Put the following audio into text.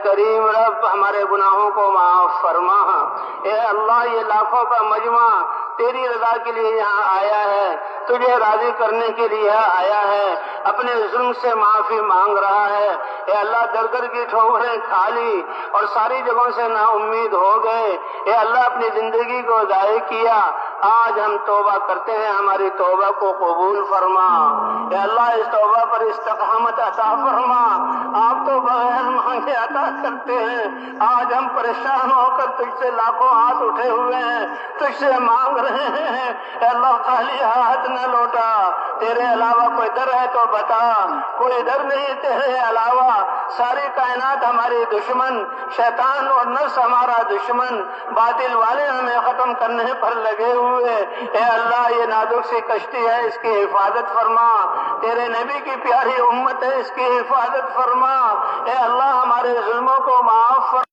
کریم رب ہمارے گناہوں کو معاف فرما۔ اے اللہ یہ لاکھوں کا مجمع تیری رضا کے لیے یہاں آیا ہے، تجھے راضی کرنے کے لیے آیا ہے، اپنے ظلم سے معافی مانگ رہا ہے۔ اے اللہ در در کی ٹھوکریں کھا لی اور ساری جگہوں سے نا امید ہو گئے۔ اے اللہ اپنی زندگی کو ضائع کیا، آج ہم توبہ کرتے ہیں، ہماری توبہ کو قبول فرما۔ اے اللہ اس توبہ پر استقامت عطا فرما، آپ تو بغیر مانگے عطا کرتے ہیں۔ آج ہم پریشان ہو کر تجھ سے لاکھوں ہاتھ اٹھے ہوئے ہیں، تجھ سے مانگ رہے ہیں۔ اے اللہ خالی ہاتھ نہ لوٹا، تیرے علاوہ کوئی در ہے تو بتا، کوئی در نہیں تیرے علاوہ۔ ساری کائنات ہماری دشمن، شیطان اور نفس ہمارا دشمن، باطل والے ہمیں ختم کرنے پر لگے ہوئے۔ اے اللہ یہ نازک سی کشتی ہے، اس کی حفاظت فرما، تیرے نبی کی پیاری امت ہے، اس کی حفاظت فرما۔ اے اللہ ہمارے ظلموں کو معاف فرما۔